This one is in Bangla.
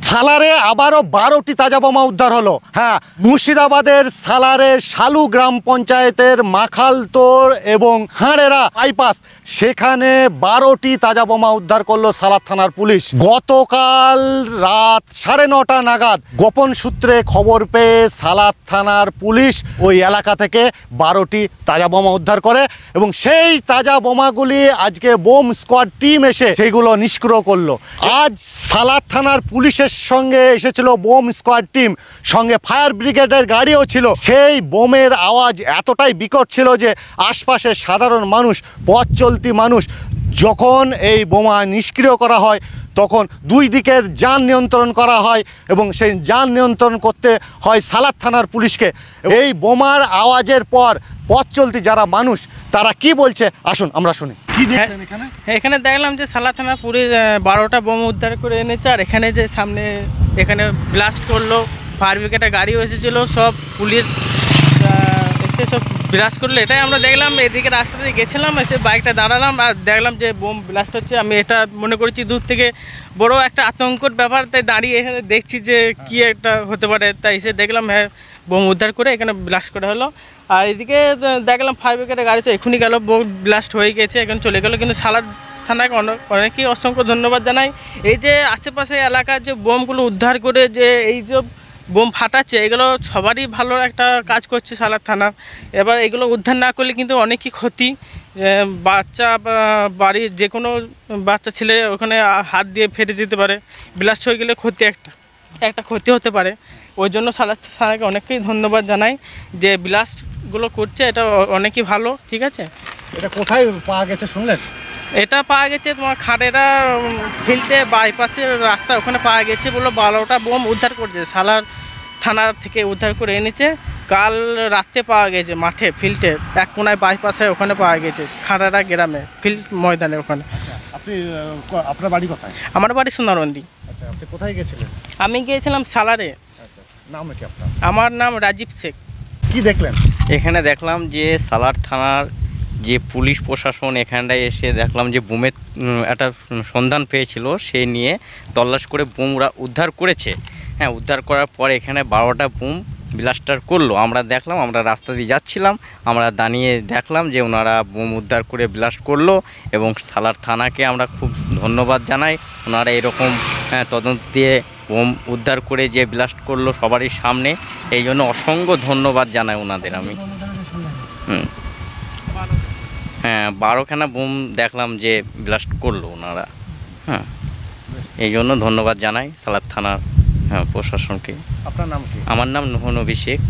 সালারে আবারও 12টি তাজা বোমা উদ্ধার হলো। হ্যাঁ, মুর্শিদাবাদের সালারের শালু গ্রাম পঞ্চায়েতের মাখালতোড় এবং হাঁড়েরা বাইপাস, সেখানে 12টি তাজা বোমা উদ্ধার করলো সালার থানার পুলিশ। গতকাল রাত 9:30 নাগাদ গোপন সূত্রে খবর পেয়ে সালার থানার পুলিশ ওই এলাকা থেকে 12টি তাজা বোমা উদ্ধার করে এবং সেই তাজা বোমাগুলি আজকে বোম স্কোয়াড টিম এসে সেইগুলো নিষ্ক্রিয় করলো। আজ সালার থানার পুলিশের সঙ্গে এসেছিল বোম স্কোয়াড টিম, সঙ্গে ফায়ার ব্রিগেডের গাড়িও ছিল। সেই বোমের আওয়াজ এতটাই বিকট ছিল যে আশপাশের সাধারণ মানুষ, পথ চলতি মানুষ, যখন এই বোমা নিষ্ক্রিয় করা হয় তখন দুই দিকের যান নিয়ন্ত্রণ করা হয় এবং সেই যান নিয়ন্ত্রণ করতে হয় সালার থানার পুলিশকে। এই বোমার আওয়াজের পর পথ চলতি যারা মানুষ তারা কি বলছে আসুন আমরা শুনি। কি দেখলেন এখানে? এখানে দেখলাম যে সালার থানা পুলিশ 12টা বোম উদ্ধার করে এনেছে, আর এখানে যে সামনে এখানে ব্লাস্ট করলো, ফায়ার ব্রিগেডের গাড়িও এসেছিলো, সব পুলিশ এসে সব ব্লাস্ট করলো। এটাই আমরা দেখলাম। এদিকে রাস্তা দিয়ে গেছিলাম, এসে বাইকটা দাঁড়ালাম আর দেখলাম যে বোম ব্লাস্ট হচ্ছে। আমি এটা মনে করেছি দূর থেকে বড় একটা আতঙ্কর ব্যাপার, তাই দাঁড়িয়ে এখানে দেখছি যে কি একটা হতে পারে, তাই এসে দেখলাম হ্যাঁ বোম উদ্ধার করে এখানে ব্লাস্ট করা হলো। আর এদিকে দেখলাম ফায়ার ব্রিগেডের গাড়ি তো এখনই গেল, বোম ব্লাস্ট হয়ে গেছে, এখন চলে গেলো। কিন্তু সালার থানাকে অনেকেই অসংখ্য ধন্যবাদ জানাই। এই যে আশেপাশে এলাকার যে বোমগুলো উদ্ধার করে যে এই যে বোম ফাটাচ্ছে, এগুলো সবারই ভালো একটা কাজ করছে সালার থানার। এবার এগুলো উদ্ধার না করলে কিন্তু অনেকই ক্ষতি, বাচ্চা বা বাড়ির যে কোনো বাচ্চা ছেলে ওখানে হাত দিয়ে ফেটে যেতে পারে, ব্লাস্ট হয়ে গেলে ক্ষতি একটা ক্ষতি হতে পারে। ওই জন্য সালার থানাকে অনেককেই ধন্যবাদ জানাই যে ব্লাস্টগুলো করছে, এটা অনেকই ভালো। ঠিক আছে, এটা কোথায় পাওয়া গেছে শুনলেন? এটা পাওয়া গেছে তোমার খাঁড়েরা ফিল্ডে বাইপাসের রাস্তা, ওখানে পাওয়া গেছে বলে 12টা বোম উদ্ধার করছে, সালার থানা থেকে উদ্ধার করে এনেছে। কাল রাতে পাওয়া গেছে মাঠে ফিল্ডে এক কোনায় বাইপাসে, ওখানে পাওয়া গেছে খাঁড়েরা গ্রামে ফিল্ড ময়দানে ওখানে। আচ্ছা, আপনি আপনার বাড়ি কোথায়? আমার বাড়ি সোনারন্দি। আচ্ছা, আপনি কোথায় গেছিলেন? আমি গিয়েছিলাম সালারে। আচ্ছা, নাম কি আপনার? আমার নাম রাজীব শেখ। কি দেখলেন এখানে? দেখলাম যে সালার থানার যে পুলিশ প্রশাসন এখানটায় এসে দেখলাম যে বোমের একটা সন্ধান পেয়েছিল, সে নিয়ে তল্লাশ করে বোম ওরা উদ্ধার করেছে। হ্যাঁ, উদ্ধার করার পর এখানে 12টা বোম ব্লাস্টার করলো। আমরা দেখলাম, আমরা রাস্তা দিয়ে যাচ্ছিলাম, আমরা দাঁড়িয়ে দেখলাম যে ওনারা বোম উদ্ধার করে ব্লাস্ট করলো এবং সালার থানাকে আমরা খুব ধন্যবাদ জানাই। ওনারা এরকম তদন্ত দিয়ে বোম উদ্ধার করে যে ব্লাস্ট করলো সবারই সামনে, এই জন্য অসংখ্য ধন্যবাদ জানাই ওনাদের আমি। হ্যাঁ, 12খানা বোম দেখলাম যে ব্লাস্ট করলো ওনারা। হ্যাঁ, এই জন্য ধন্যবাদ জানাই সালার থানার প্রশাসনকে। আপনার নাম কি? আমার নাম নূহ নবী শেখ।